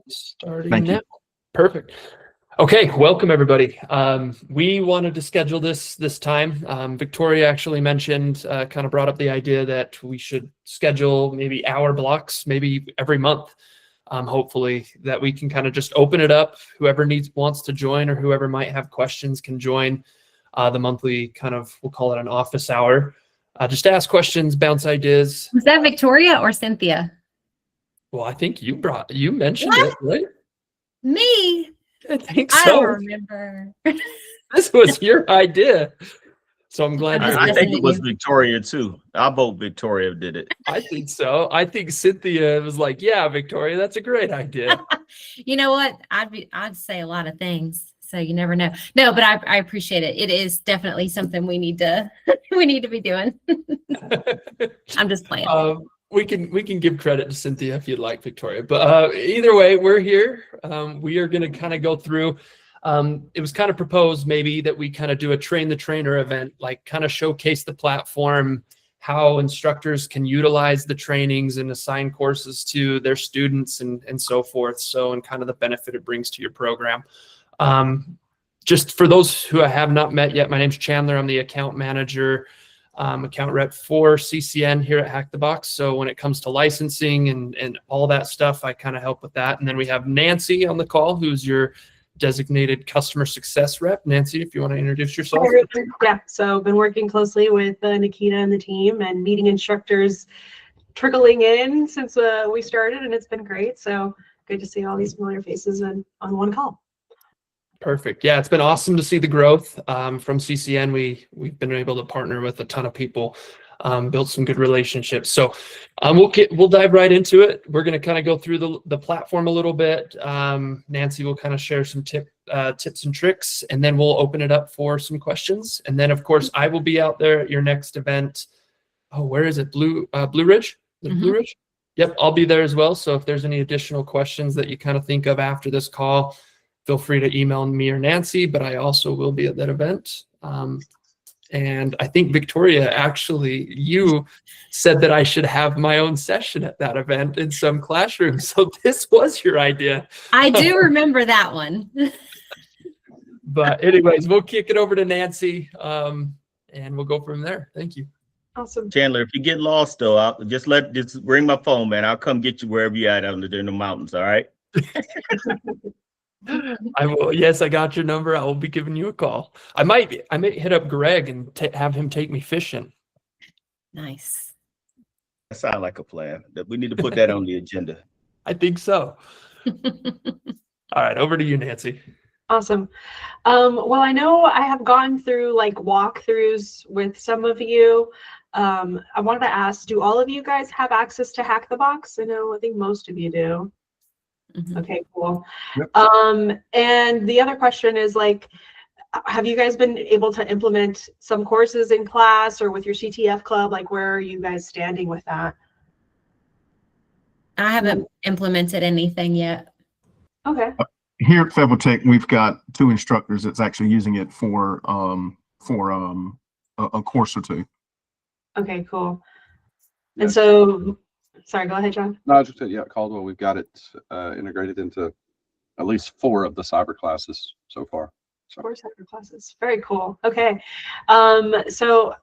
Starting Thank you. now. Perfect. Okay, welcome everybody. We wanted to schedule this time. Victoria actually mentioned, kind of brought up the idea that we should schedule maybe hour blocks, maybe every month. Hopefully that we can kind of just open it up. Whoever wants to join or whoever might have questions can join the monthly kind of, we'll call it an office hour. Just ask questions, bounce ideas. Was that Victoria or Cynthia? Well, I think you mentioned it, right? Me? I think I so. don't remember. This was your idea. So I'm glad. I'm I think it was Victoria too. I vote Victoria did it. I think so. I think Cynthia was like, yeah, Victoria, that's a great idea. You know what? I'd say a lot of things. So you never know. No, but I appreciate it. It is definitely something we need to be doing. I'm just playing. We can give credit to Cynthia if you'd like, Victoria. But either way, we're here. We are going to kind of go through. It was kind of proposed maybe that we kind of do a train the trainer event, like kind of showcase the platform, how instructors can utilize the trainings and assign courses to their students and so forth. So, and kind of the benefit it brings to your program. Just for those who I have not met yet, my name's Chandler. I'm the account manager, account rep for CCN here at Hack the Box. So when it comes to licensing and all that stuff, I kind of help with that. And then we have Nancy on the call, who's your designated customer success rep. Nancy, if you want to introduce yourself. Yeah, so been working closely with Nikita and the team and meeting instructors trickling in since we started, and it's been great. So good to see all these familiar faces on one call. Perfect. Yeah, it's been awesome to see the growth from CCN. We've been able to partner with a ton of people, built some good relationships. So we'll dive right into it. We're going to kind of go through the platform a little bit. Nancy will kind of share some tips and tricks, and then we'll open it up for some questions. And then, of course, I will be out there at your next event. Oh, where is it? Blue Ridge? Blue Ridge? Yep, I'll be there as well. So if there's any additional questions that you kind of think of after this call, feel free to email me or Nancy, but I also will be at that event. And I think, Victoria, actually, you said that I should have my own session at that event in some classroom. So this was your idea. I do remember that one. But anyways, we'll kick it over to Nancy, and we'll go from there. Thank you. Awesome. Chandler, if you get lost, though, I'll just ring my phone, man. I'll come get you wherever you're at in the mountains, all right? I will. Yes, I got your number. I will be giving you a call. I might hit up Greg and have him take me fishing. Nice. That sounds like a plan. That we need to put that on the agenda. I think so. All right, over to you, Nancy. Awesome. Well, I know I have gone through like walkthroughs with some of you. I wanted to ask, do all of you guys have access to Hack the Box? I think most of you do. Okay, cool. Yep. And the other question is, like, have you guys been able to implement some courses in class or with your CTF club? Like, where are you guys standing with that? I haven't implemented anything yet. Okay. Here at FebTech, we've got 2 instructors that's actually using it for a course or 2. Okay, cool. Yeah. And so, sorry, go ahead, John. No, I just said, yeah, Caldwell, we've got it integrated into at least 4 of the cyber classes so far. So. 4 cyber classes. Very cool. Okay. So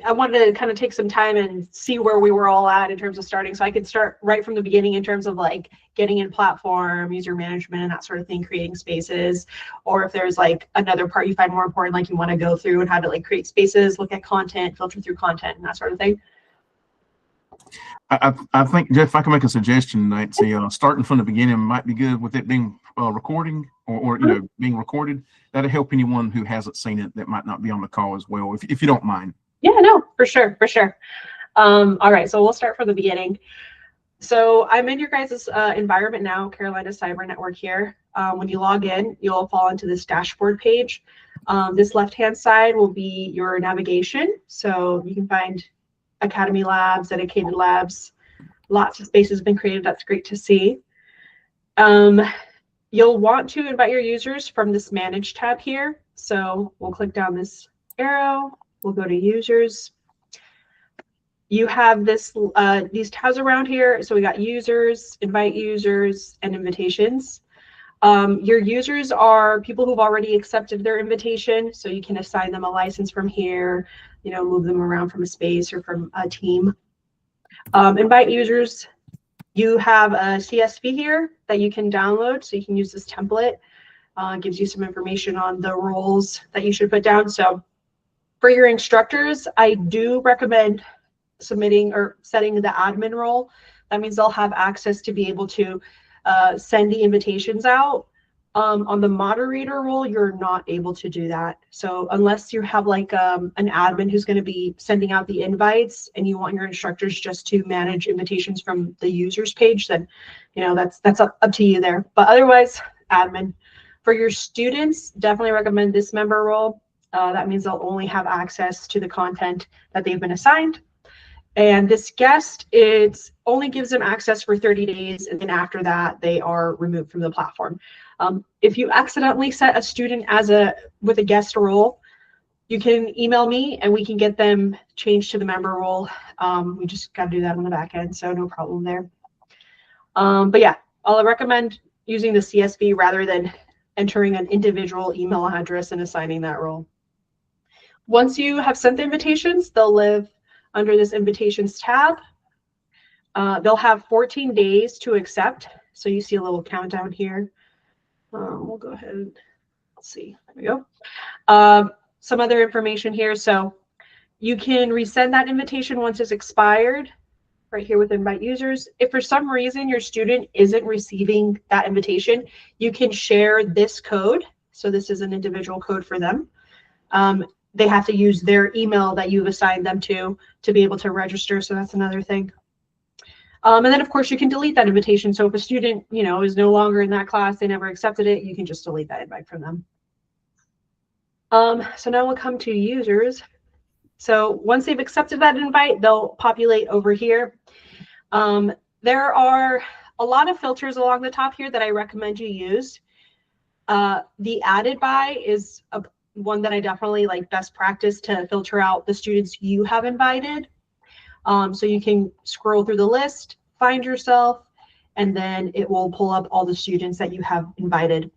I wanted to kind of take some time and see where we were all at in terms of starting. So I could start right from the beginning in terms of like getting in platform, user management, and that sort of thing, creating spaces. Or if there's like another part you find more important, like you want to go through and how to like create spaces, look at content, filter through content, and that sort of thing. I think, Jeff, if I can make a suggestion, Nancy, starting from the beginning might be good with it being recording or being recorded. That'll help anyone who hasn't seen it that might not be on the call as well, if you don't mind. Yeah, no, for sure. All right, so we'll start from the beginning. So I'm in your guys' environment now, Carolina Cyber Network here. When you log in, you'll fall into this dashboard page. This left-hand side will be your navigation. So you can find Academy Labs, dedicated labs, lots of spaces have been created. That's great to see. You'll want to invite your users from this Manage tab here. So we'll click down this arrow. We'll go to Users. you have this these tabs around here. So we got users, invite users, and invitations. Your users are people who've already accepted their invitation, so you can assign them a license from here, you know, move them around from a space or from a team. Invite users, you have a CSV here that you can download, so you can use this template. It gives you some information on the roles that you should put down. So for your instructors, I do recommend submitting or setting the admin role. That means they'll have access to be able to send the invitations out. On the moderator role, you're not able to do that. So unless you have like an admin who's going to be sending out the invites and you want your instructors just to manage invitations from the users page, then you know that's up to you there. But otherwise, admin. For your students, definitely recommend this member role. That means they'll only have access to the content that they've been assigned. And this guest, it only gives them access for 30 days, and then after that, they are removed from the platform. If you accidentally set a student as with a guest role, you can email me and we can get them changed to the member role. We just got to do that on the back end, so no problem there. But yeah, I'll recommend using the CSV rather than entering an individual email address and assigning that role. Once you have sent the invitations, they'll live under this invitations tab. They'll have 14 days to accept. So you see a little countdown here. We'll go ahead and let's see. There we go. Some other information here. So you can resend that invitation once it's expired, right here with invite users. If for some reason your student isn't receiving that invitation, you can share this code. So this is an individual code for them. They have to use their email that you've assigned them to be able to register. So that's another thing. And then of course you can delete that invitation. So if a student, you know, is no longer in that class, they never accepted it, you can just delete that invite from them. So now we'll come to users. So once they've accepted that invite, they'll populate over here. There are a lot of filters along the top here that I recommend you use. The added by is one that I definitely like, best practice to filter out the students you have invited. So you can scroll through the list, find yourself, and then it will pull up all the students that you have invited.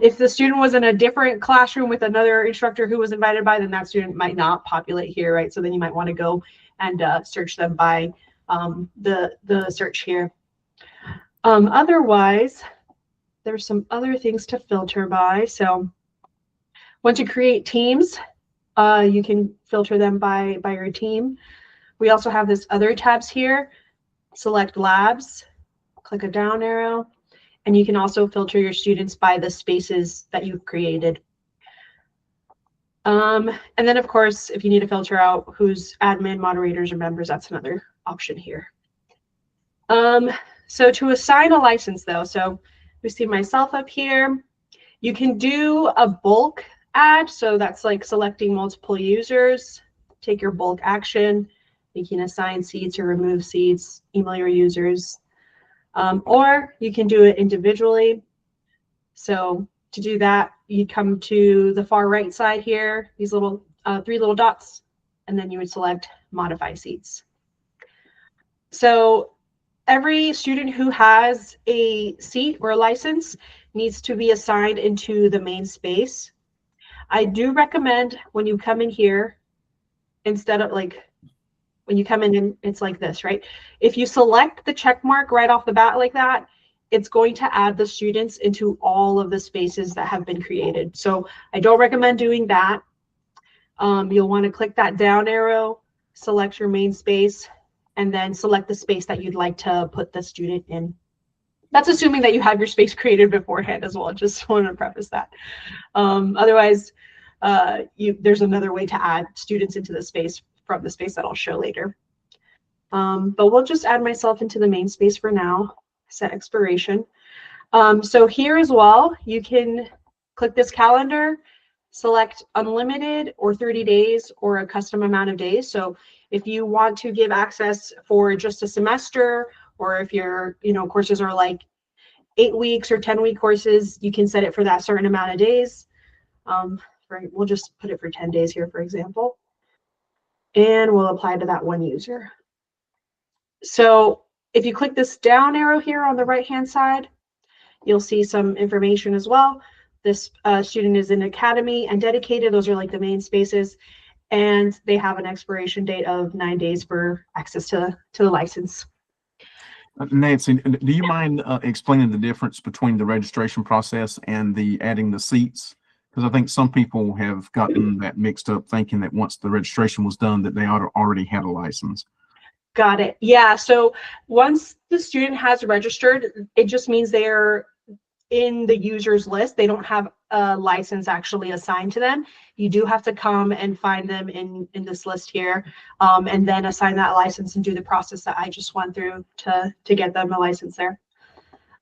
If the student was in a different classroom with another instructor who was invited by, then that student might not populate here, right? So then you might want to go and search them by the search here. Otherwise, there's some other things to filter by. So once you create teams, you can filter them by your team. We also have this other tabs here. Select labs, click a down arrow, and you can also filter your students by the spaces that you've created. And then of course, if you need to filter out who's admin, moderators, or members, that's another option here. So to assign a license though, so we see myself up here. You can do a bulk add, so that's like selecting multiple users. Take your bulk action. You can assign seats or remove seats, email your users, or you can do it individually. So to do that, you come to the far right side here, these little 3 little dots, and then you would select modify seats. So every student who has a seat or a license needs to be assigned into the main space. I do recommend when you come in here, instead of like, when you come in and it's like this, right? If you select the check mark right off the bat like that, it's going to add the students into all of the spaces that have been created. So I don't recommend doing that. You'll want to click that down arrow, select your main space, and then select the space that you'd like to put the student in. That's assuming that you have your space created beforehand as well. Just want to preface that. Otherwise, there's another way to add students into the space from the space that I'll show later. But we'll just add myself into the main space for now, set expiration. So here as well, you can click this calendar, select unlimited or 30 days or a custom amount of days. So if you want to give access for just a semester, or if your courses are like 8 weeks or 10-week courses, you can set it for that certain amount of days. We'll just put it for 10 days here, for example. and we'll apply to that one user. So if you click this down arrow here on the right-hand side, you'll see some information as well. This student is in Academy and Dedicated. Those are like the main spaces. And they have an expiration date of 9 days for access to the license. Nancy, do you mind explaining the difference between the registration process and the adding the seats? Because I think some people have gotten that mixed up, thinking that once the registration was done, that they already had a license. Got it. Yeah. So once the student has registered, it just means they're in the users list. They don't have a license actually assigned to them. You do have to come and find them in this list here, and then assign that license and do the process that I just went through to get them a license there.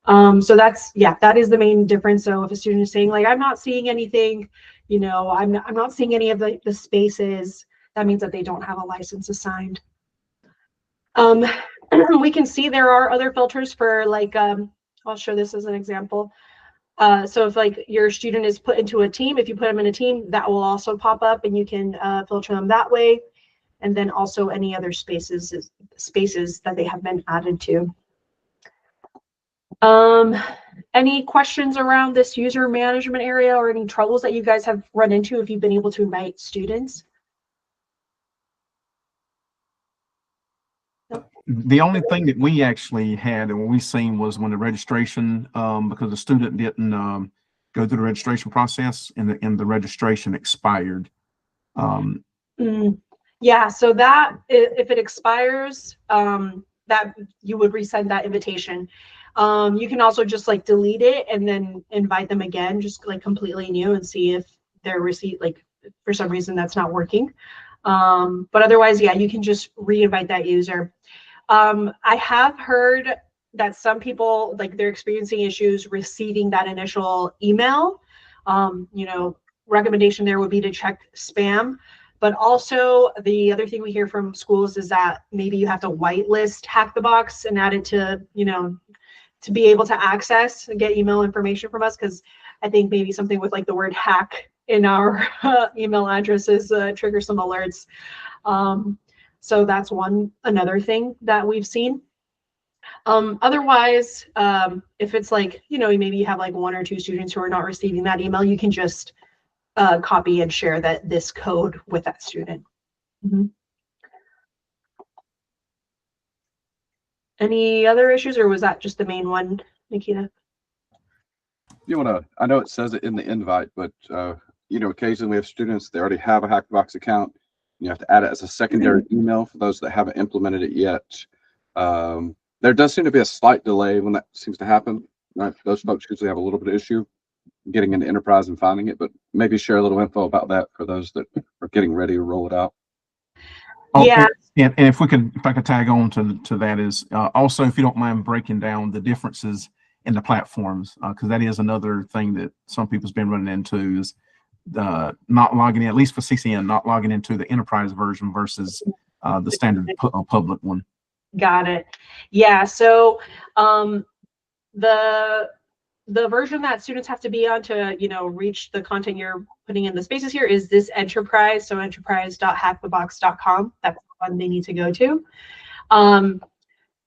So that's, yeah, that is the main difference. So if a student is saying like, I'm not seeing anything, you know, I'm not seeing any of the spaces, that means that they don't have a license assigned. We can see there are other filters for like, I'll show this as an example. So if like your student is put into a team, if you put them in a team, that will also pop up and you can filter them that way. And then also any other spaces that they have been added to. Any questions around this user management area or any troubles that you guys have run into if you've been able to invite students? The only thing that we actually had and what we seen was when the registration, because the student didn't go through the registration process and the registration expired. Yeah, so that if it expires, that you would resend that invitation. You can also just like delete it and then invite them again, just like completely new, and see if their receipt, like for some reason that's not working. But otherwise, yeah, you can just re-invite that user. I have heard that some people, like, they're experiencing issues receiving that initial email. You know, recommendation there would be to check spam. But also the other thing we hear from schools is that maybe you have to whitelist Hack the Box and add it to, you know, to be able to access and get email information from us. Because I think maybe something with like the word hack in our email addresses trigger some alerts. So that's another thing that we've seen. Otherwise, if it's like, you know, maybe you have like 1 or 2 students who are not receiving that email, you can just copy and share this code with that student. Any other issues, or was that just the main one, Nikita? I know it says it in the invite, but you know, occasionally we have students, they already have a Hackbox account. You have to add it as a secondary email for those that haven't implemented it yet. There does seem to be a slight delay when that seems to happen. Right? Those folks usually have a little bit of issue getting into Enterprise and finding it, but maybe share a little info about that for those that are getting ready to roll it out. Yeah. And if I could tag on to that is also, if you don't mind breaking down the differences in the platforms, because that is another thing that some people's been running into is not logging in, at least for CCN, not logging into the enterprise version versus the standard public one. Got it. Yeah. So the version that students have to be on to, you know, reach the content you're putting in the spaces here is this enterprise. So enterprise.hackthebox.com. That's the one they need to go to.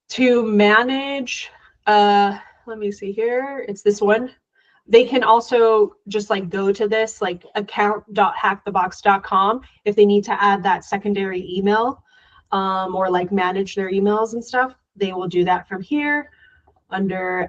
To manage, let me see here. It's this one. They can also just like go to this like account.hackthebox.com if they need to add that secondary email or like manage their emails and stuff. They will do that from here under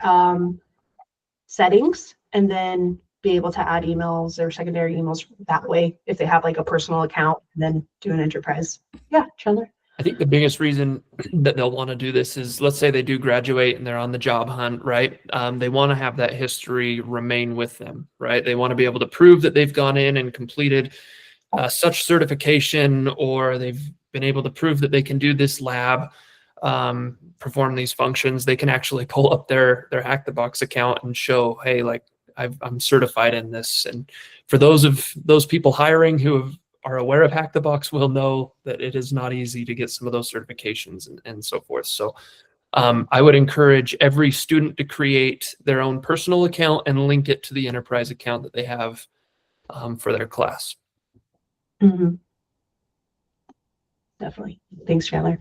settings, and then be able to add emails or secondary emails that way if they have like a personal account and then do an enterprise. Yeah, Chandler. I think the biggest reason that they'll want to do this is, let's say they do graduate and they're on the job hunt, right? They want to have that history remain with them, right? They want to be able to prove that they've gone in and completed such certification, or they've been able to prove that they can do this lab, perform these functions. They can actually pull up their Hack the Box account and show, hey, like I'm certified in this. And for those people hiring who are aware of Hack the Box will know that it is not easy to get some of those certifications and so forth. So I would encourage every student to create their own personal account and link it to the enterprise account that they have for their class. definitely. Thanks, Chandler.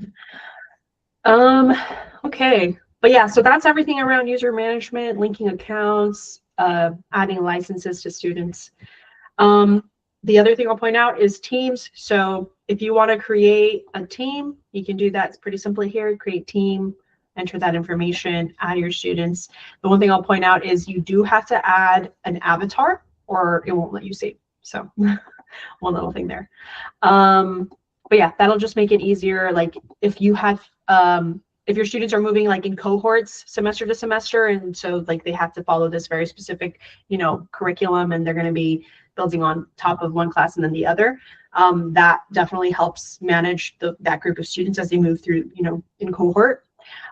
Okay, but yeah, so that's everything around user management, linking accounts, adding licenses to students. The other thing I'll point out is teams. So if you want to create a team, you can do that. It's pretty simply here. Create team, enter that information, add your students. The one thing I'll point out is you do have to add an avatar or it won't let you save. So one little thing there. But yeah, that'll just make it easier. Like if you have, if your students are moving like in cohorts semester to semester, and so like they have to follow this very specific, you know, curriculum, and they're going to be building on top of one class and then the other, that definitely helps manage that group of students as they move through, you know, in cohort.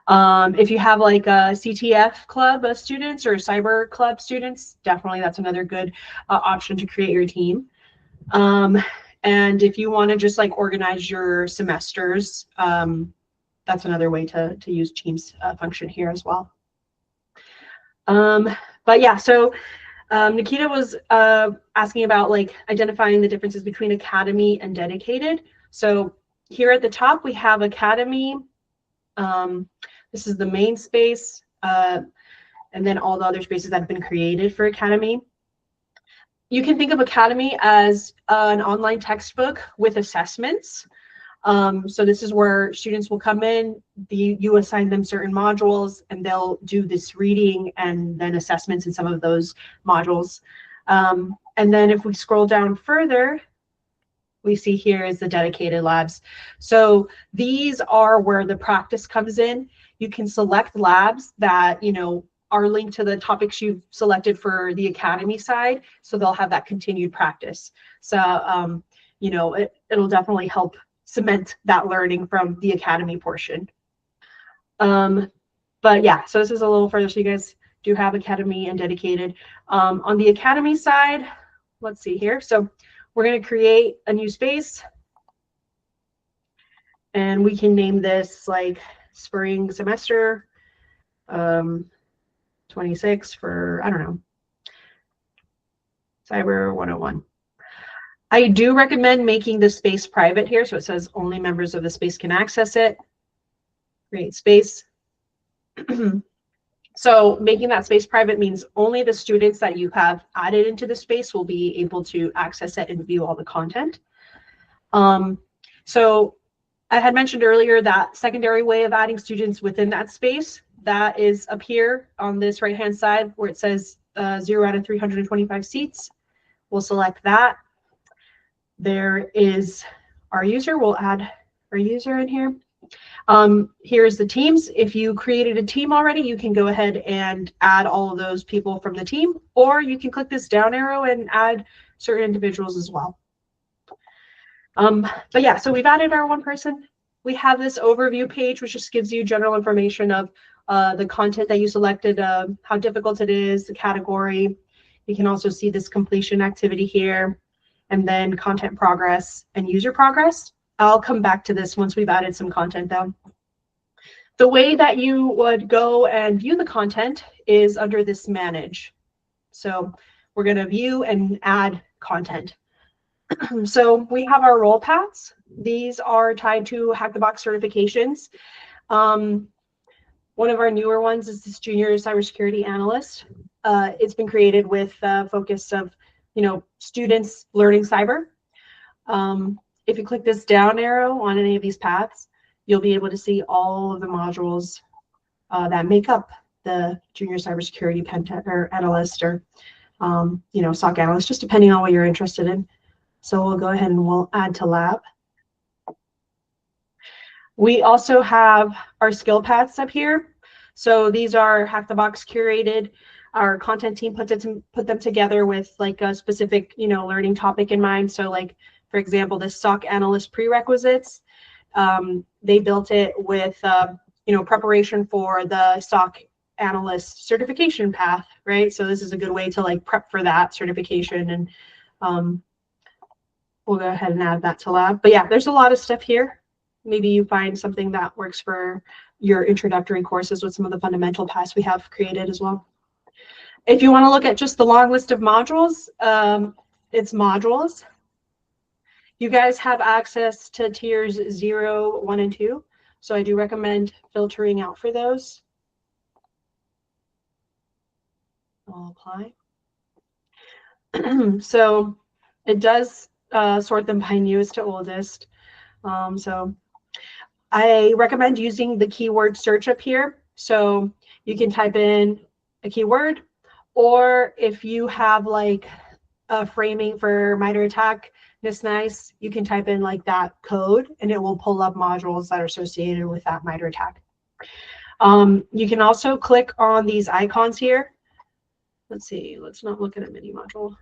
If you have like a CTF club of students or cyber club students, definitely that's another good option to create your team. And if you want to just like organize your semesters, that's another way to use Teams function here as well. But yeah, so Nikita was asking about like identifying the differences between academy and dedicated. So here at the top, we have academy. This is the main space, and then all the other spaces that have been created for academy. You can think of academy as an online textbook with assessments. So this is where students will come in, you assign them certain modules, and they'll do this reading and then assessments in some of those modules. And then if we scroll down further, we see here is the dedicated labs. So these are where the practice comes in. You can select labs that, you know, are linked to the topics you've selected for the academy side. So they'll have that continued practice. So, you know, it'll definitely help cement that learning from the academy portion. But yeah, so this is a little further. So you guys do have academy and dedicated. On the academy side, let's see here. So we're going to create a new space. And we can name this like spring semester 26 for, I don't know, Cyber 101. I do recommend making the space private here. So it says only members of the space can access it. Create space. So making that space private means only the students that you have added into the space will be able to access it and view all the content. So I had mentioned earlier that secondary way of adding students within that space, that is up here on this right-hand side where it says 0 out of 325 seats. We'll select that. There is our user. We'll add our user in here. Here's the teams. If you created a team already, you can go ahead and add all of those people from the team, or you can click this down arrow and add certain individuals as well. But yeah, so we've added our one person. We have this overview page, which just gives you general information of the content that you selected, how difficult it is, the category. You can also see this completion activity here, and then content progress and user progress. I'll come back to this once we've added some content though. The way that you would go and view the content is under this manage. So we're going to view and add content. So we have our role paths. These are tied to Hack the Box certifications. One of our newer ones is this junior cybersecurity analyst. It's been created with focus of, you know, students learning cyber. If you click this down arrow on any of these paths, you'll be able to see all of the modules that make up the junior cybersecurity pen or analyst or you know, SOC analyst, just depending on what you're interested in. So we'll go ahead and we'll add to lab. We also have our skill paths up here. So these are Hack the Box curated. Our content team put them together with like a specific, you know, learning topic in mind. So like, for example, the SOC analyst prerequisites, they built it with, you know, preparation for the SOC analyst certification path, right? So this is a good way to like prep for that certification, and we'll go ahead and add that to lab. But yeah, there's a lot of stuff here. Maybe you find something that works for your introductory courses with some of the fundamental paths we have created as well. If you want to look at just the long list of modules, it's modules. You guys have access to tiers 0, 1, and 2. So I do recommend filtering out for those. I'll apply. So it does sort them by newest to oldest. So I recommend using the keyword search up here. So you can type in a keyword, or if you have like a framing for MITRE ATT&CK, this nice, you can type in like that code and it will pull up modules that are associated with that MITRE ATT&CK. You can also click on these icons here. Let's see, let's not look at a mini module.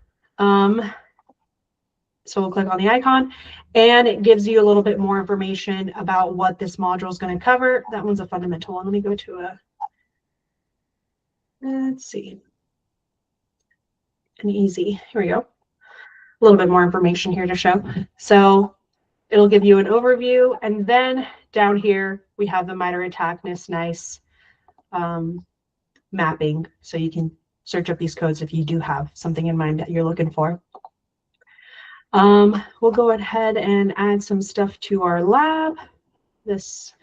So we'll click on the icon and it gives you a little bit more information about what this module is going to cover. That one's a fundamental one. Let me go to a, let's see, an easy, here we go. A little bit more information here to show. So it'll give you an overview, and then down here we have the MITRE ATT&CK nice mapping, so you can search up these codes if you do have something in mind that you're looking for. We'll go ahead and add some stuff to our lab. This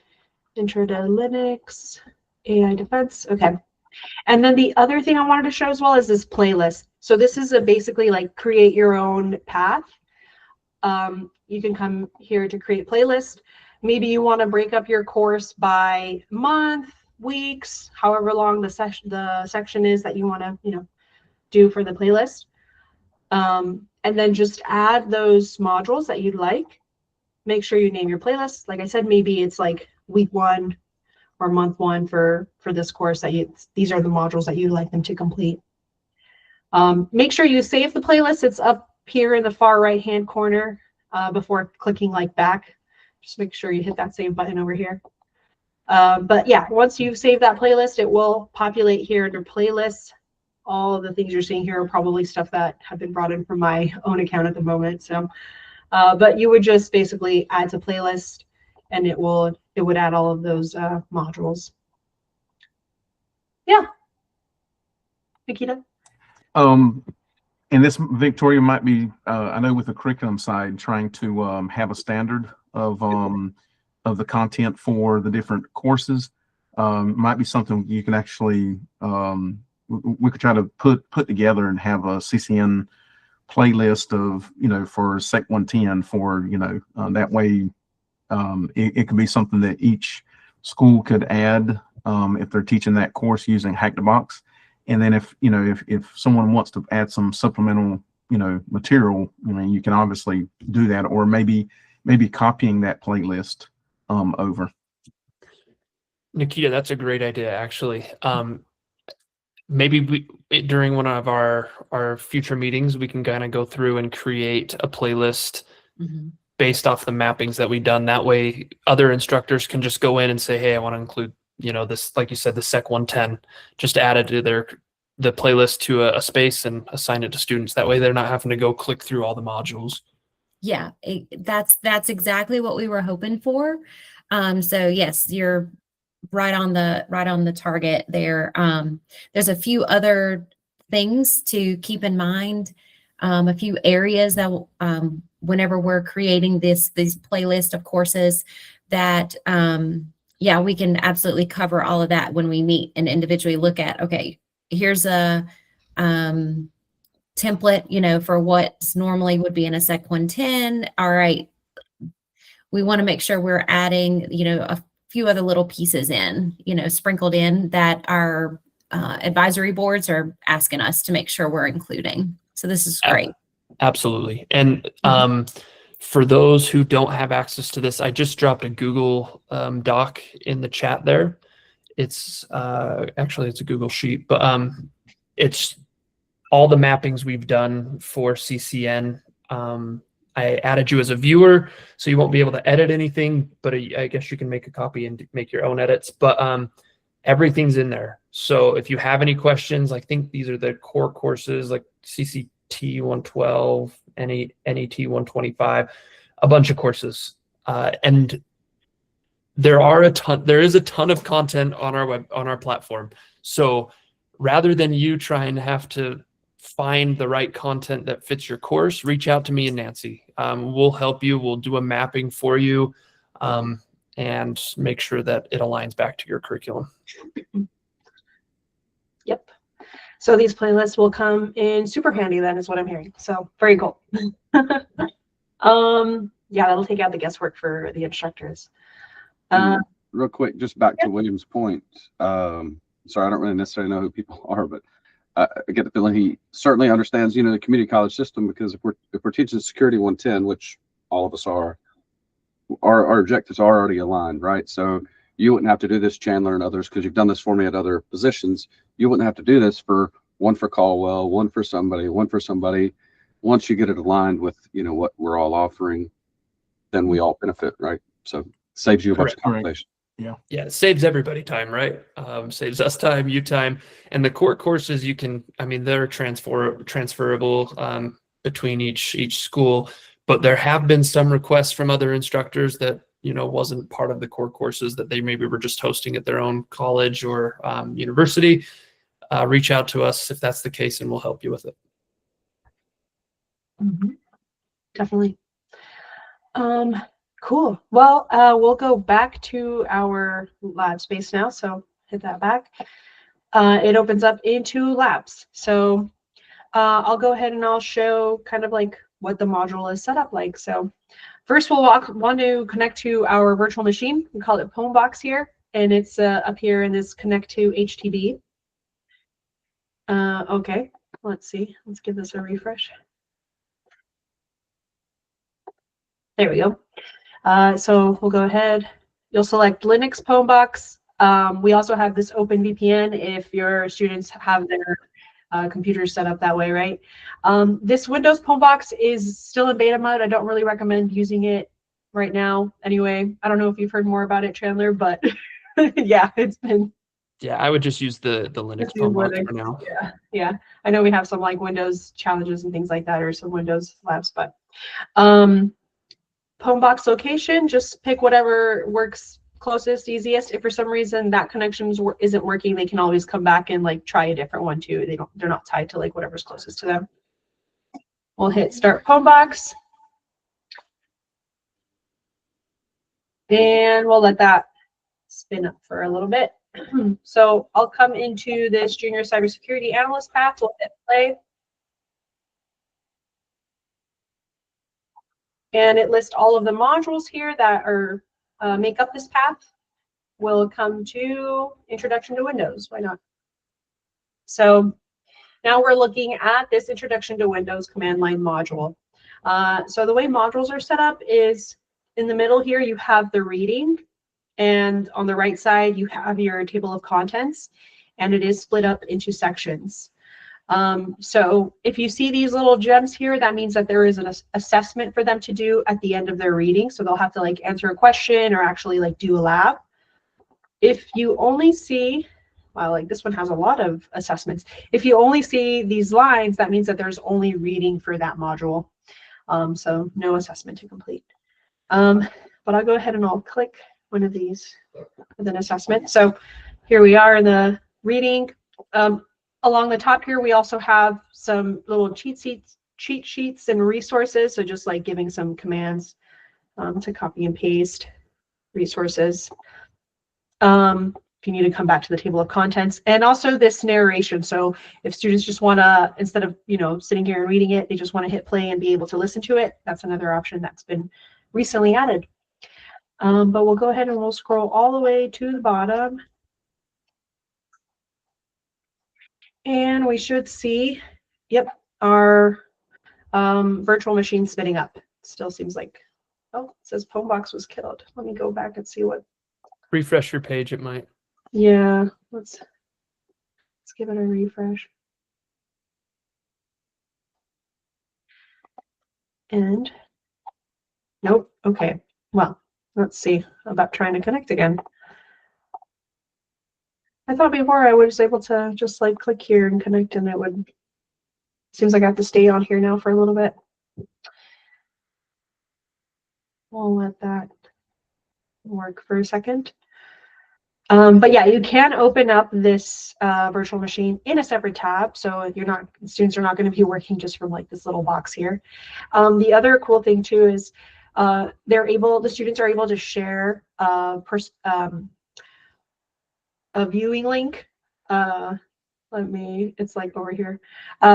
intro to Linux, AI defense. Okay. And then the other thing I wanted to show as well is this playlist. So this is basically like create your own path. You can come here to create playlist. Maybe you want to break up your course by month, weeks, however long the section is that you want to, do for the playlist. And then just add those modules that you'd like. Make sure you name your playlist. Like I said, maybe it's like week 1 or month 1 for this course that these are the modules that you'd like them to complete. Make sure you save the playlist. It's up here in the far right hand corner before clicking like back. Just make sure you hit that save button over here. But yeah, once you've saved that playlist, it will populate here under playlists. All of the things you're seeing here are probably stuff that have been brought in from my own account at the moment. So, but you would just basically add to playlist, and it would add all of those modules. Yeah, Nikita. And this, Victoria, might be I know with the curriculum side, trying to have a standard of the content for the different courses. Might be something you can actually we could try to put together and have a CCN playlist of, for Sec 110 for, that way it could be something that each school could add if they're teaching that course using Hack the Box. And then if someone wants to add some supplemental, material, you can obviously do that, or maybe copying that playlist over. Nikita, that's a great idea, actually. Maybe during one of our future meetings, we can kind of go through and create a playlist based off the mappings that we've done. That way, other instructors can just go in and say, "Hey, I want to include, this, like you said, the Sec 110, just add it to the playlist to a space and assign it to students." That way, they're not having to go click through all the modules. Yeah, that's exactly what we were hoping for. So yes, you're right on the target there. There's a few other things to keep in mind, a few areas that whenever we're creating these playlist of courses that yeah, we can absolutely cover all of that when we meet and individually look at, okay, here's a template, for what normally would be in a Sec 110. All right, we want to make sure we're adding, a few other little pieces in, sprinkled in that our advisory boards are asking us to make sure we're including. So this is great. Absolutely. And for those who don't have access to this, I just dropped a Google Doc in the chat there. It's actually, it's a Google Sheet, but it's all the mappings we've done for CCN. I added you as a viewer, so you won't be able to edit anything, but I guess you can make a copy and make your own edits. But everything's in there. So if you have any questions, I think these are the core courses like CCT 112, NET 125, a bunch of courses. And there is a ton of content on our platform. So rather than you try and have to find the right content that fits your course, reach out to me and Nancy. We'll help you. We'll do a mapping for you, and make sure that it aligns back to your curriculum. Yep. So these playlists will come in super handy then, is what I'm hearing. So very cool. Yeah, that'll take out the guesswork for the instructors. Real quick, just back to William's point. Sorry, I don't really necessarily know who people are, but I get the feeling he certainly understands, the community college system, because if we're teaching Security 110, which all of us are, our objectives are already aligned, right? So you wouldn't have to do this, Chandler and others, because you've done this for me at other positions. You wouldn't have to do this for one for Caldwell, one for somebody. Once you get it aligned with, what we're all offering, then we all benefit, right? So saves you a bunch of conversation. Yeah, it saves everybody time, right? Saves us time, you time, and the core courses they're transferable between each school, but there have been some requests from other instructors that wasn't part of the core courses that they maybe were just hosting at their own college or university. Reach out to us if that's the case, and we'll help you with it. Definitely. Cool. Well, we'll go back to our lab space now. So hit that back. It opens up into labs. So I'll go ahead and I'll show kind of like what the module is set up like. So first we'll want to connect to our virtual machine. We call it PoemBox here, and it's up here in this connect to HTB. Okay, let's see. Let's give this a refresh. There we go. So we'll go ahead. You'll select Linux PoemBox. We also have this OpenVPN if your students have their computers set up that way, right? This Windows PoemBox is still in beta mode. I don't really recommend using it right now. Anyway, I don't know if you've heard more about it, Chandler, but yeah, it's been. Yeah, I would just use the Linux PoemBox for now. Yeah. I know we have some like Windows challenges and things like that, or some Windows labs, but PoemBox location, just pick whatever works closest, easiest. If for some reason that connection isn't working, they can always come back and like try a different one too. They're not tied to like whatever's closest to them. We'll hit start PoemBox. And we'll let that spin up for a little bit. So I'll come into this junior cybersecurity analyst path. We'll hit play. And it lists all of the modules here that are make up this path. We'll come to Introduction to Windows. Why not? So now we're looking at this Introduction to Windows command line module. So the way modules are set up is in the middle here, you have the reading, and on the right side, you have your table of contents, and it is split up into sections. So if you see these little gems here, that means that there is an assessment for them to do at the end of their reading. So they'll have to like answer a question or actually like do a lab. If you only see, well, like this one has a lot of assessments. If you only see these lines, that means that there's only reading for that module. So no assessment to complete. But I'll go ahead and I'll click one of these with an assessment. So here we are in the reading. Along the top here, we also have some little cheat sheets and resources. So just like giving some commands to copy and paste resources. If you need to come back to the table of contents, and also this narration. So if students just want to, instead of sitting here and reading it, they just want to hit play and be able to listen to it. That's another option that's been recently added. But we'll go ahead and we'll scroll all the way to the bottom. And we should see, yep, our virtual machine spinning up. Still seems like, oh, it says PoemBox was killed. Let me go back and see what. Refresh your page, it might. Yeah, let's give it a refresh. And nope, okay. Well, let's see about trying to connect again. I thought before I was able to just like click here and connect, and it would, seems like I have to stay on here now for a little bit. We'll let that work for a second. But yeah, you can open up this virtual machine in a separate tab, so students are not going to be working just from like this little box here. The other cool thing too is the students are able to share a viewing link. It's like over here.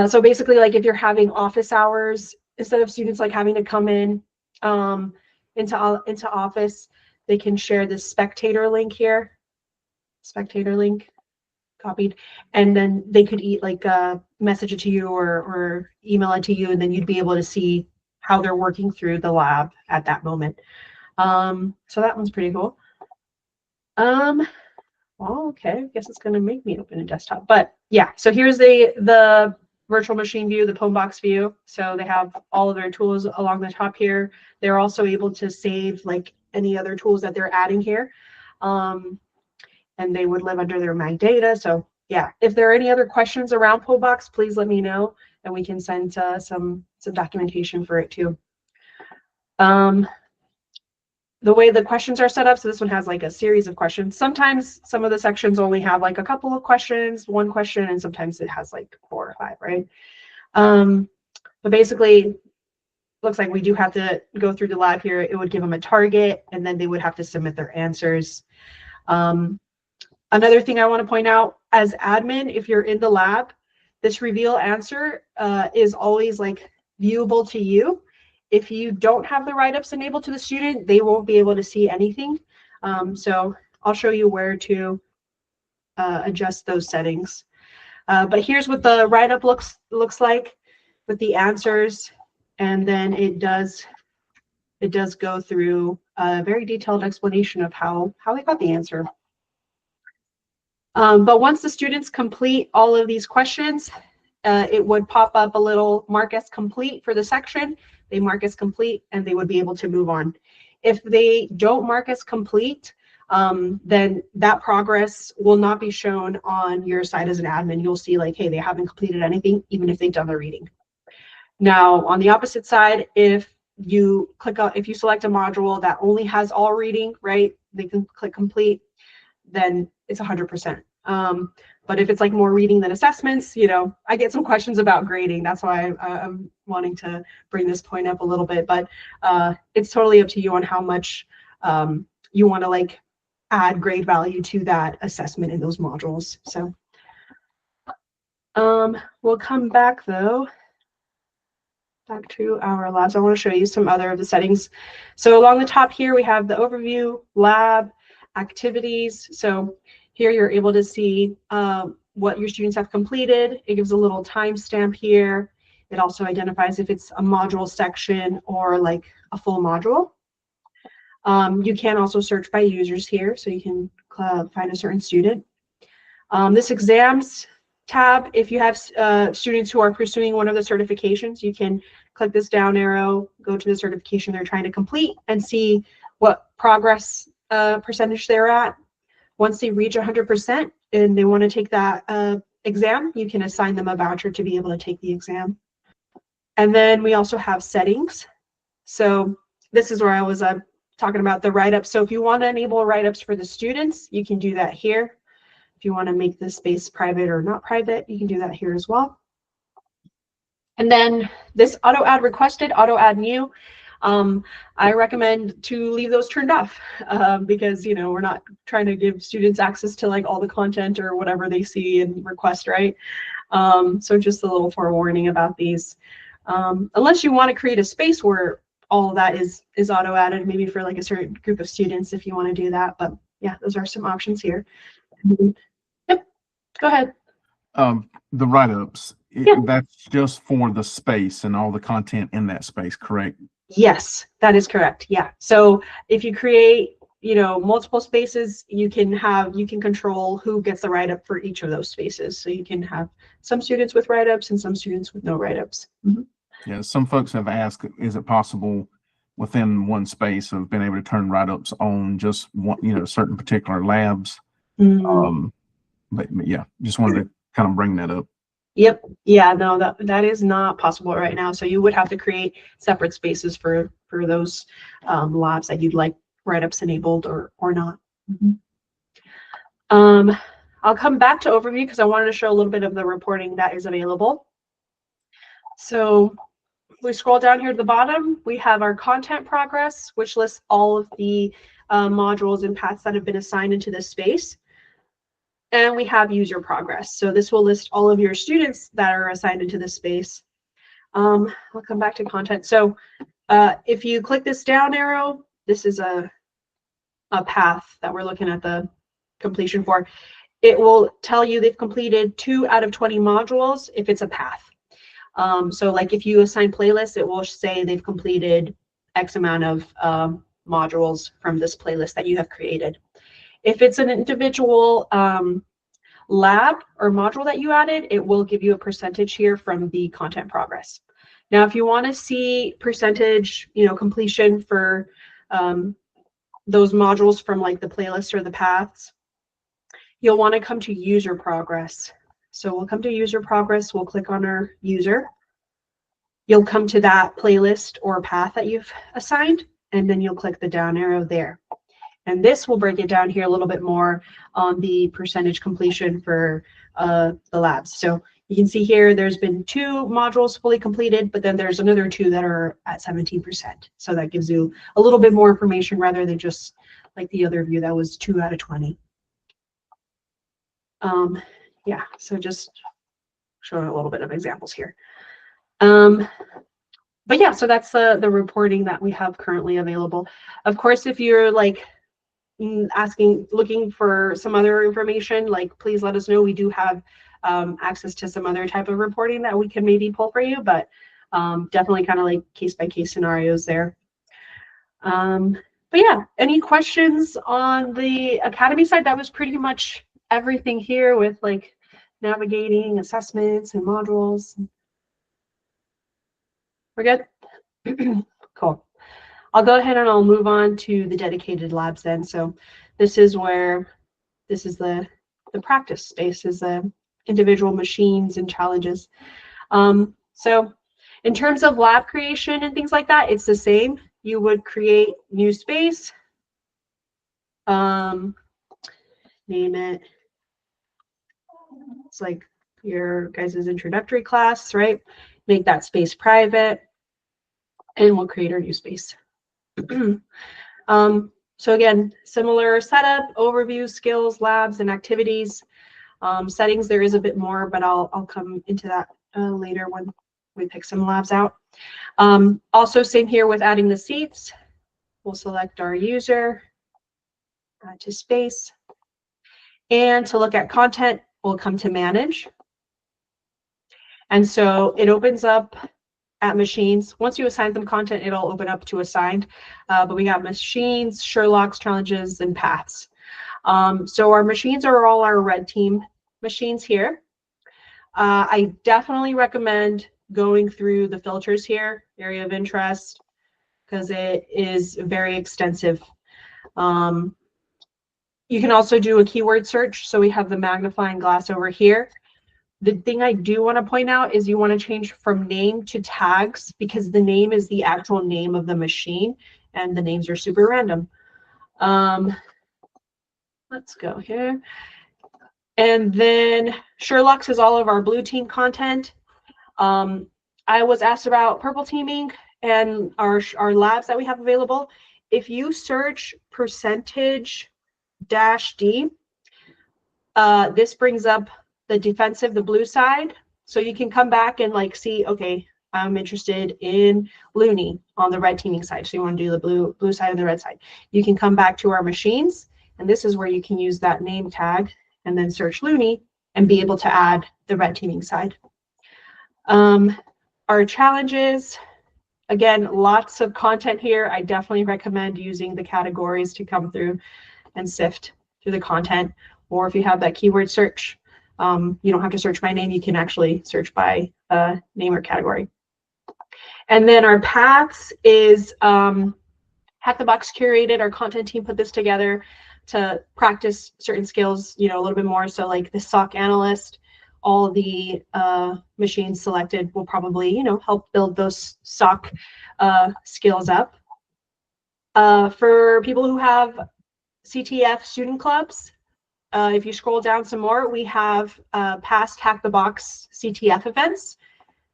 So basically, like if you're having office hours, instead of students like having to come in into office, they can share this spectator link here. Spectator link copied, and then they could message it to you or email it to you, and then you'd be able to see how they're working through the lab at that moment. So that one's pretty cool. Well, okay, I guess it's going to make me open a desktop, but yeah, so here's the virtual machine view, the PWMBOK view. So they have all of their tools along the top here. They're also able to save like any other tools that they're adding here. And they would live under their mag data. So yeah, if there are any other questions around PWMBOK, please let me know, and we can send some documentation for it too. The way the questions are set up, so this one has like a series of questions. Sometimes some of the sections only have like a couple of questions, one question, and sometimes it has like 4 or 5, right? But basically, looks like we do have to go through the lab here. It would give them a target, and then they would have to submit their answers. Another thing I want to point out, as admin, if you're in the lab, this reveal answer is always like viewable to you. If you don't have the write-ups enabled to the student, they won't be able to see anything. So I'll show you where to adjust those settings. But here's what the write-up looks like with the answers, and then it does go through a very detailed explanation of how they got the answer. But once the students complete all of these questions, it would pop up a little mark as complete for the section. They mark as complete, and they would be able to move on. If they don't mark as complete, then that progress will not be shown on your side as an admin. You'll see like, hey, they haven't completed anything, even if they've done the reading. Now, on the opposite side, if you select a module that only has all reading, right, they can click complete, then it's 100%. But if it's like more reading than assessments, I get some questions about grading. That's why I'm wanting to bring this point up a little bit, but it's totally up to you on how much you want to like add grade value to that assessment in those modules. So we'll come back though, back to our labs. I want to show you some other of the settings. So along the top here, we have the overview, lab, activities. So here you're able to see what your students have completed. It gives a little timestamp here. It also identifies if it's a module section or like a full module. You can also search by users here, so you can find a certain student. This exams tab, if you have students who are pursuing one of the certifications, you can click this down arrow, go to the certification they're trying to complete, and see what progress percentage they're at. Once they reach 100% and they want to take that exam, you can assign them a voucher to be able to take the exam. And then we also have settings. So this is where I was talking about the write-ups. So if you want to enable write-ups for the students, you can do that here. If you want to make this space private or not private, you can do that here as well. And then this auto add requested, auto add new. I recommend to leave those turned off because we're not trying to give students access to like all the content or whatever they see and request, right? So just a little forewarning about these. Unless you want to create a space where all of that is auto added, maybe for like a certain group of students if you want to do that. But yeah, those are some options here. Yep, go ahead. The write-ups, Yeah. That's just for the space and all the content in that space, correct? Yes, that is correct. Yeah. So if you create, multiple spaces, you can control who gets the write-up for each of those spaces. So you can have some students with write-ups and some students with no write-ups. Mm-hmm. Yeah, some folks have asked, is it possible within one space of being able to turn write-ups on just one, certain particular labs? Mm-hmm. But yeah, just wanted to kind of bring that up. Yep. Yeah, no, that is not possible right now. So you would have to create separate spaces for those labs that you'd like write-ups enabled or not. Mm-hmm. I'll come back to overview because I wanted to show a little bit of the reporting that is available. So we scroll down here to the bottom, we have our content progress, which lists all of the modules and paths that have been assigned into this space. And we have user progress. So this will list all of your students that are assigned into this space. I'll come back to content. So if you click this down arrow, this is a path that we're looking at the completion for. It will tell you they've completed 2 out of 20 modules if it's a path. So like if you assign playlists, it will say they've completed X amount of modules from this playlist that you have created. If it's an individual lab or module that you added, it will give you a percentage here from the content progress. Now, if you want to see percentage, completion for those modules from like the playlist or the paths, you'll want to come to user progress. So we'll come to user progress. We'll click on our user. You'll come to that playlist or path that you've assigned, and then you'll click the down arrow there. And this will break it down here a little bit more on the percentage completion for the labs. So you can see here, there's been 2 modules fully completed, but then there's another 2 that are at 17%. So that gives you a little bit more information rather than just like the other view that was 2 out of 20. Yeah, so just showing a little bit of examples here. But yeah, so that's the reporting that we have currently available. Of course, if you're like looking for some other information, like please let us know. We do have access to some other type of reporting that we can maybe pull for you, but definitely kind of like case-by-case scenarios there. But yeah, any questions on the Academy side? That was pretty much everything here with like navigating assessments and modules. We're good? Cool. I'll go ahead and I'll move on to the dedicated labs then. So this is the practice space, is the individual machines and challenges. So in terms of lab creation and things like that, it's the same. You would create new space, name it. It's like your guys' introductory class, right? Make that space private, and we'll create our new space. So again, similar setup, overview, skills, labs, and activities. Settings, there is a bit more, but I'll come into that later when we pick some labs out. Also, same here with adding the seats. We'll select our user, add to space. And to look at content, we'll come to manage. And so it opens up at machines. Once you assign them content, it'll open up to assigned. But we got machines, Sherlock's, challenges, and paths. So our machines are all our red team machines here. I definitely recommend going through the filters here, area of interest, because it is very extensive. You can also do a keyword search. So we have the magnifying glass over here. The thing I do want to point out is you want to change from name to tags, because the name is the actual name of the machine and the names are super random. Let's go here. And then Sherlock's is all of our blue team content. I was asked about purple teaming and our labs that we have available. If you search %-D, this brings up the defensive, the blue side. So you can come back and like see, okay, I'm interested in Looney on the red teaming side. So you want to do the blue side and the red side. You can come back to our machines, and this is where you can use that name tag and then search Looney and be able to add the red teaming side. Our challenges, again, lots of content here. I definitely recommend using the categories to come through and sift through the content. Or if you have that keyword search, you don't have to search by name. You can actually search by name or category. And then our paths is Hack the Box curated. Our content team put this together to practice certain skills, a little bit more. So like the SOC analyst, all the machines selected will probably, help build those SOC skills up. For people who have CTF student clubs, if you scroll down some more, we have past Hack the Box CTF events.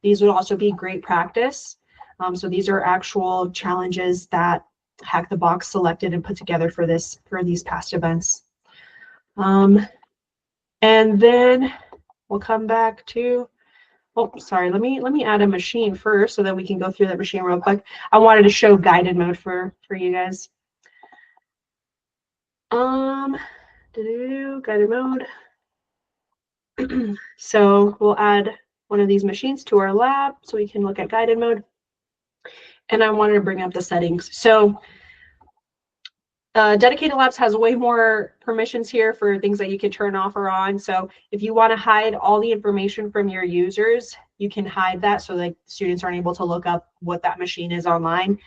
These would also be great practice. So these are actual challenges that Hack the Box selected and put together for these past events. And then we'll come back to, oh, sorry, let me add a machine first so that we can go through that machine real quick. I wanted to show guided mode for you guys. Guided mode. So we'll add one of these machines to our lab so we can look at guided mode. And I wanted to bring up the settings. So Dedicated Labs has way more permissions here for things that you can turn off or on. So if you want to hide all the information from your users, you can hide that so that students aren't able to look up what that machine is online.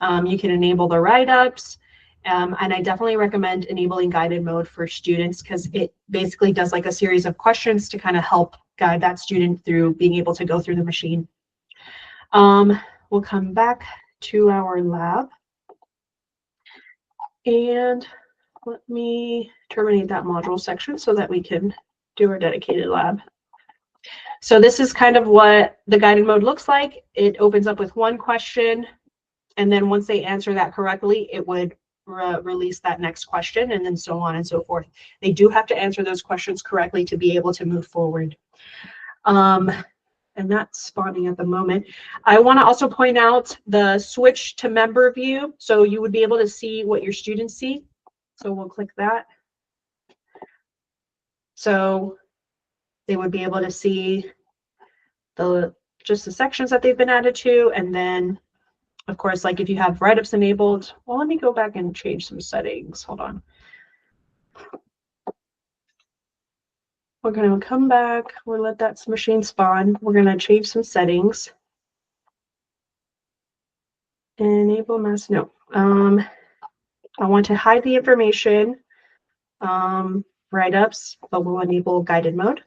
You can enable the write-ups. And I definitely recommend enabling guided mode for students because it basically does like a series of questions to kind of help guide that student through being able to go through the machine. We'll come back to our lab. And let me terminate that module section so that we can do our dedicated lab. So this is kind of what the guided mode looks like. It opens up with one question, and then once they answer that correctly, it would release that next question, and then so on and so forth. They do have to answer those questions correctly to be able to move forward. And that's spawning at the moment. I want to also point out the switch to member view. So you would be able to see what your students see. So we'll click that. So they would be able to see just the sections that they've been added to. And then, of course, like if you have write-ups enabled, well, let me go back and change some settings. Hold on. We're going to come back. We'll let that machine spawn. We're going to change some settings. Enable mass. No. I want to hide the information. Write-ups, but we'll enable guided mode.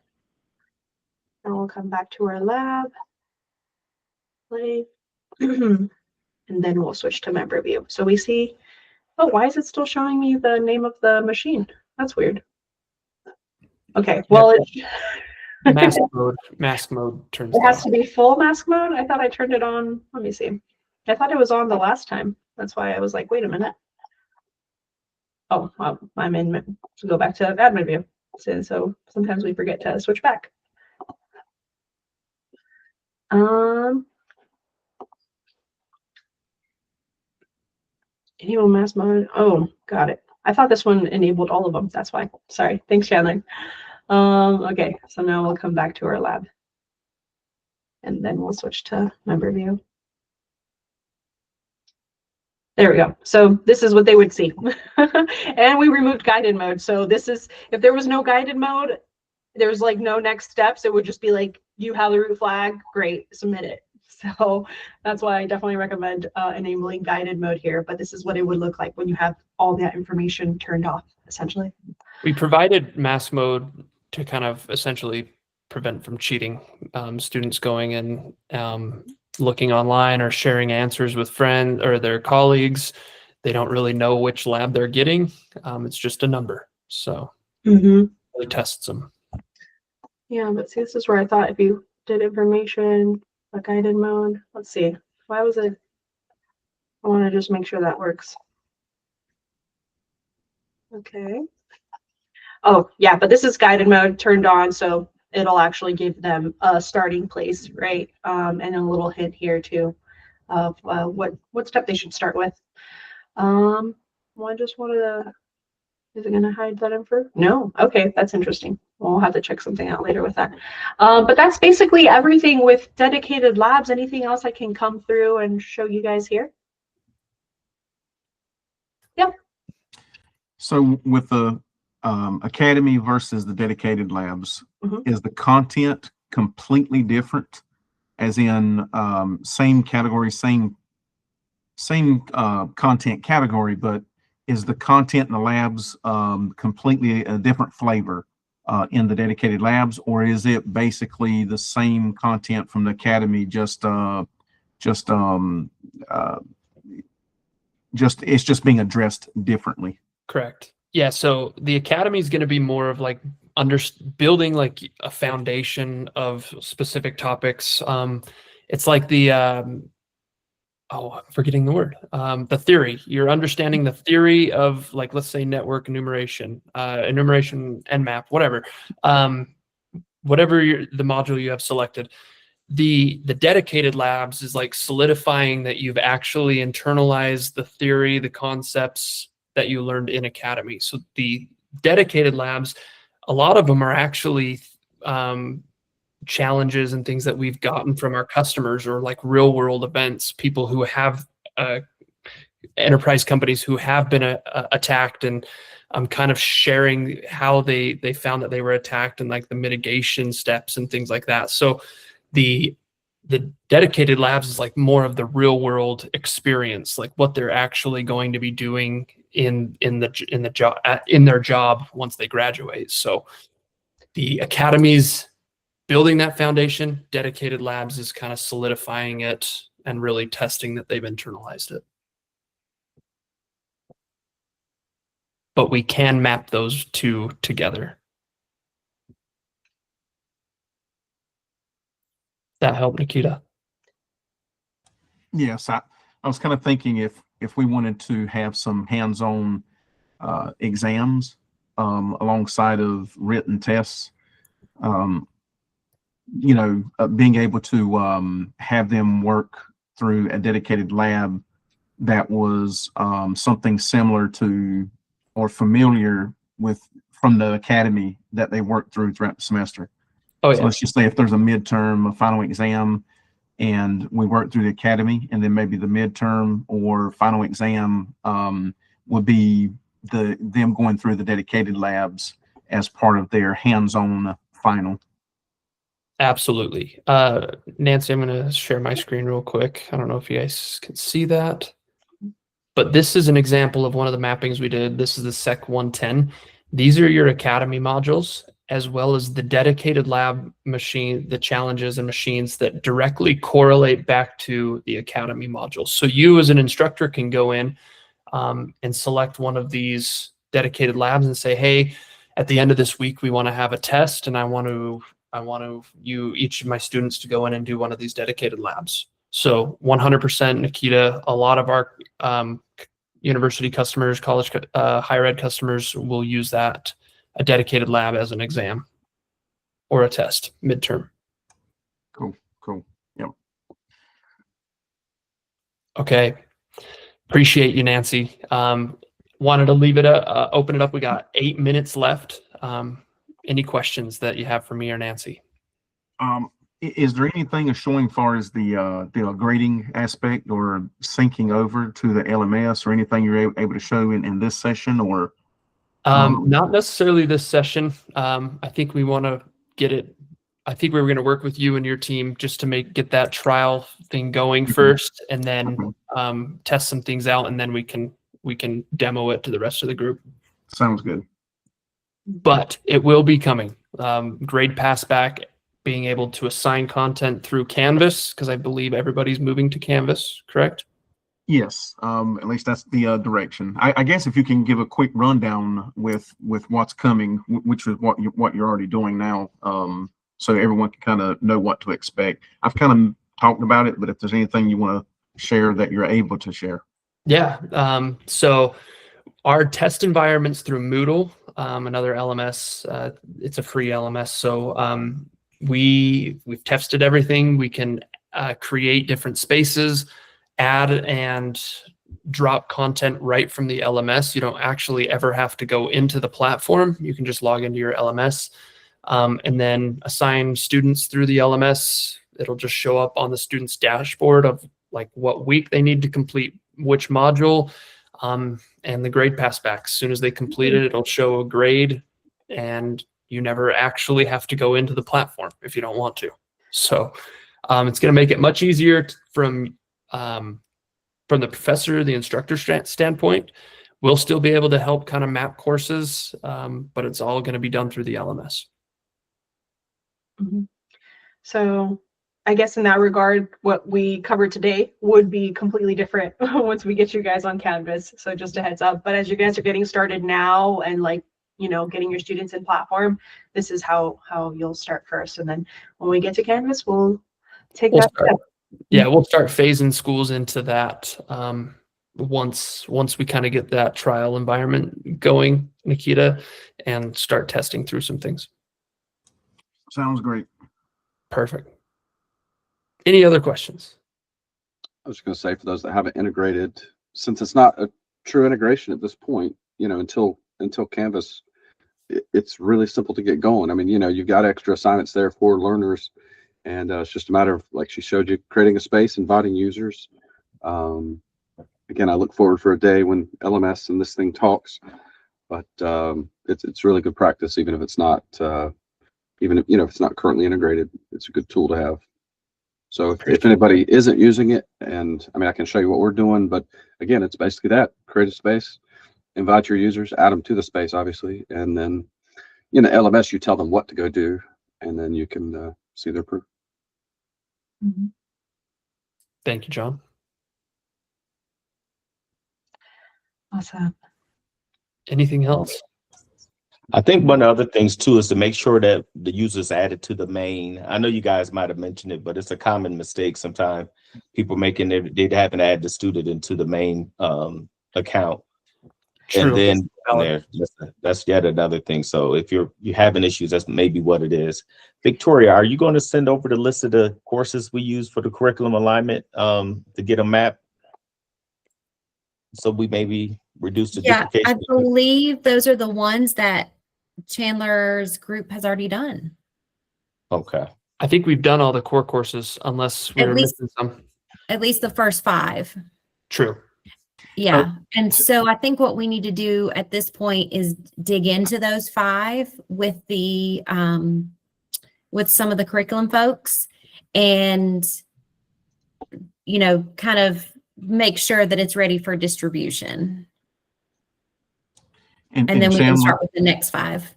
And we'll come back to our lab. Play. And then we'll switch to member view. So we see, oh, why is it still showing me the name of the machine? That's weird. Okay, well, mask mode turns it has down. to be full mask mode. I thought I turned it on. Let me see. I thought it was on the last time. That's why I was like, wait a minute. Oh, well, I'm in to go back to admin view. So sometimes we forget to switch back. Enable mask mode. Oh, got it. I thought this one enabled all of them. That's why. Sorry. Thanks, Chandler. Okay, so now we'll come back to our lab. And then we'll switch to member view. There we go. So this is what they would see. And we removed guided mode. So this is, if there was no guided mode, there's like no next steps. It would just be like, you have the root flag, great, submit it. So that's why I definitely recommend enabling guided mode here. But this is what it would look like when you have all that information turned off, essentially. We provided mask mode to kind of essentially prevent from cheating. Students going and looking online or sharing answers with friends or their colleagues. They don't really know which lab they're getting. It's just a number. So it really tests them. Yeah, but see, this is where I thought if you did information, a guided mode. Let's see. Why was it? I want to just make sure that works. Okay. Oh, yeah, but this is guided mode turned on, so it'll actually give them a starting place, right? And a little hint here too of what step they should start with. Well, I just wanted to. Is it going to hide that info? No. Okay, that's interesting. We'll have to check something out later with that. But that's basically everything with dedicated labs. Anything else I can come through and show you guys here? Yep. So with the academy versus the dedicated labs, is the content completely different? As in same category, same content category, but is the content in the labs completely a different flavor in the dedicated labs, or is it basically the same content from the academy, just it's just being addressed differently? Correct. Yeah, so the academy is going to be more of like building like a foundation of specific topics. It's like the oh, I'm forgetting the word. The theory. You're understanding the theory of, like, let's say network enumeration, enumeration, Nmap, whatever. Whatever the module you have selected. The dedicated labs is like solidifying that you've actually internalized the theory, the concepts that you learned in academy. So the dedicated labs, a lot of them are actually challenges and things that we've gotten from our customers, or like real world events, people who have enterprise companies who have been attacked, and I'm kind of sharing how they found that they were attacked and like the mitigation steps and things like that. So the dedicated labs is like more of the real world experience, like what they're actually going to be doing in their job once they graduate. So the academies building that foundation, dedicated labs is kind of solidifying it and really testing that they've internalized it. But we can map those two together. That help, Nikita? Yes, I was kind of thinking if we wanted to have some hands-on exams alongside of written tests, being able to have them work through a dedicated lab that was something similar to or familiar with from the academy that they worked throughout the semester. Oh, So yeah. let's just say if there's a midterm, a final exam, and we work through the academy, and then maybe the midterm or final exam would be them going through the dedicated labs as part of their hands-on final. Absolutely. Nancy, I'm going to share my screen real quick. I don't know if you guys can see that, but this is an example of one of the mappings we did. This is the Sec 110. These are your academy modules, as well as the dedicated lab machine, the challenges and machines that directly correlate back to the academy modules. So you as an instructor can go in and select one of these dedicated labs and say, hey, at the end of this week, we want to have a test, and I want each of my students to go in and do one of these dedicated labs. So 100% Nikita, a lot of our university customers, college, higher ed customers will use that, a dedicated lab as an exam or a test midterm. Cool. Yep. Okay. Appreciate you, Nancy. Wanted to leave it open it up. We got 8 minutes left. Any questions that you have for me or Nancy? Is there anything showing far as the grading aspect or syncing over to the LMS, or anything you're able to show in this session, or? Not necessarily this session. I think we want to get it. I think we were going to work with you and your team just to get that trial thing going first, and then test some things out, and then we can demo it to the rest of the group. Sounds good. But it will be coming. Grade pass back, being able to assign content through Canvas, because I believe everybody's moving to Canvas, correct? Yes, at least that's the direction. I guess if you can give a quick rundown with what's coming, which is what you're already doing now, so everyone can kind of know what to expect. I've kind of talked about it, but if there's anything you want to share that you're able to share. Yeah. So our test environments through Moodle, another LMS, it's a free LMS. So we've tested everything. We can create different spaces, add and drop content right from the LMS. You don't actually ever have to go into the platform. You can just log into your LMS and then assign students through the LMS. It'll just show up on the student's dashboard of like what week they need to complete which module, and the grade pass back. As soon as they complete it, it'll show a grade, and you never actually have to go into the platform if you don't want to. So it's going to make it much easier from the professor, the instructor standpoint. We'll still be able to help kind of map courses, but it's all going to be done through the LMS. Mm-hmm. So I guess in that regard, what we covered today would be completely different once we get you guys on Canvas. So just a heads up. But as you guys are getting started now and like, you know, getting your students in platform, this is how you'll start first. And then when we get to Canvas, we'll take that step. Yeah, we'll start phasing schools into that once we kind of get that trial environment going, Nikita, and start testing through some things. Sounds great. Perfect. Any other questions? I was going to say, for those that haven't integrated, since it's not a true integration at this point, you know, until Canvas, it's really simple to get going. I mean, you know, you've got extra assignments there for learners, and it's just a matter of, like she showed you, creating a space, inviting users. Again, I look forward for a day when LMS and this thing talks, but it's really good practice, even if it's not, even if, you know, if it's not currently integrated, it's a good tool to have. So if anybody isn't using it, and I mean, I can show you what we're doing, but again, it's basically that: create a space, invite your users, add them to the space, obviously, and then, you know, LMS, you tell them what to go do, and then you can see their proof. Thank you, John. Awesome. Anything else? I think one of the other things too is to make sure that the users added to the main. I know you guys might have mentioned it, but it's a common mistake sometimes. People making they haven't added the student into the main account. True. And then that's yet another thing. So if you're having issues, that's maybe what it is. Victoria, are you going to send over the list of the courses we use for the curriculum alignment to get a map? So we maybe reduce the duplication? I believe those are the ones that Chandler's group has already done. Okay. I think we've done all the core courses, unless we're missing some. At least the first 5. True. Yeah. And so I think what we need to do at this point is dig into those 5 with the with some of the curriculum folks, and, you know, kind of make sure that it's ready for distribution. And then we can start with the next 5.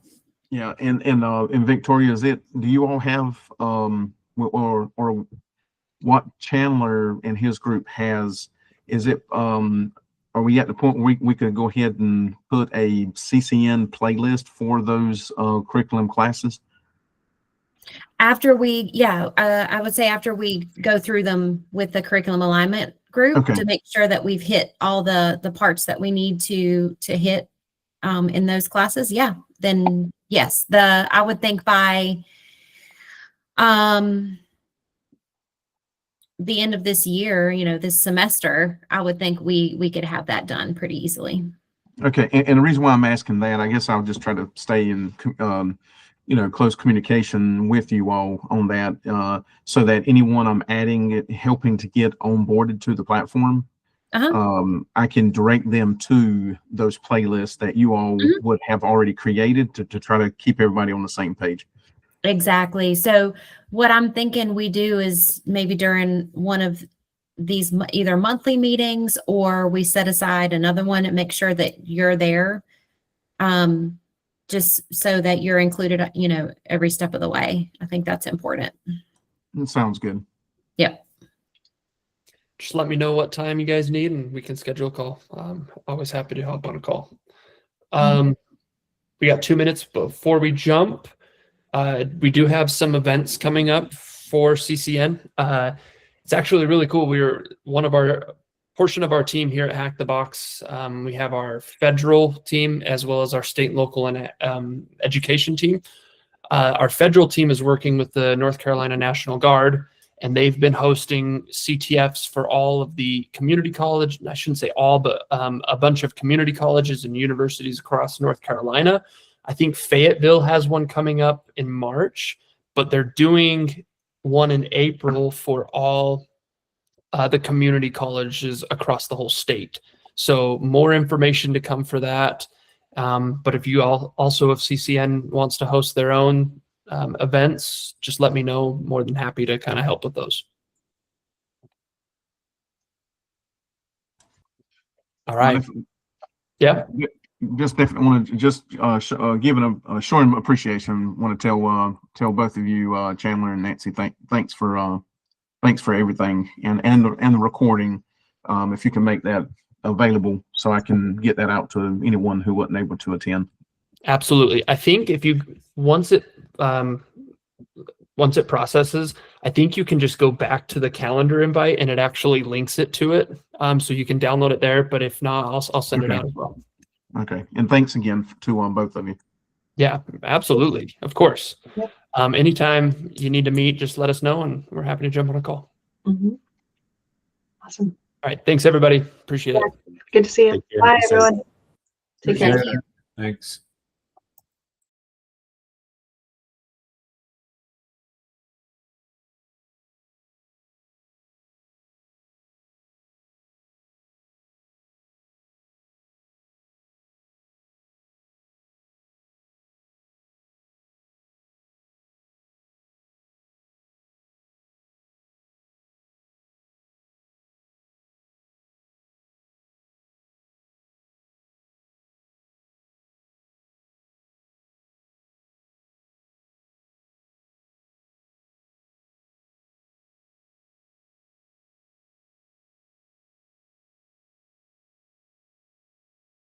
Yeah, and Victoria, do you all have or what Chandler and his group has? Is it are we at the point where we could go ahead and put a CCN playlist for those curriculum classes? After we, I would say after we go through them with the curriculum alignment group, to make sure that we've hit all the parts that we need to hit in those classes. Yeah, then yes, I would think by the end of this year, you know, this semester, I would think we could have that done pretty easily. Okay, and the reason why I'm asking that, I guess I'll just try to stay in you know, close communication with you all on that, so that anyone I'm adding, helping to get onboarded to the platform, I can direct them to those playlists that you all would have already created to try to keep everybody on the same page. Exactly. So what I'm thinking we do is maybe during one of these either monthly meetings, or we set aside another one and make sure that you're there, just so that you're included, you know, every step of the way. I think that's important. That sounds good. Yep. Just let me know what time you guys need, and we can schedule a call. Always happy to hop on a call. We got 2 minutes before we jump. We do have some events coming up for CCN. It's actually really cool. We're portion of our team here at Hack the Box. We have our federal team as well as our state, local, and education team. Our federal team is working with the North Carolina National Guard, and they've been hosting CTFs for all of the community college. I shouldn't say all, but a bunch of community colleges and universities across North Carolina. I think Fayetteville has one coming up in March, but they're doing one in April for all the community colleges across the whole state. So more information to come for that. But if you also, if CCN wants to host their own events, just let me know. More than happy to kind of help with those. All right. Yeah. Just definitely want to just giving a showing appreciation. Want to tell both of you, Chandler and Nancy, thanks for thanks for everything and the recording. If you can make that available so I can get that out to anyone who wasn't able to attend. Absolutely. I think if you once it processes, I think you can just go back to the calendar invite and it actually links it to it. So you can download it there. But if not, I'll send it Okay. out as well. Okay. And thanks again to both of you. Yeah, absolutely. Of course. Yep. Anytime you need to meet, just let us know and we're happy to jump on a call. Mhm. Awesome. All right. Thanks everybody. Appreciate it. Good to see you. Take care. Bye, Be safe. everyone. Take care. Thank you. Thanks.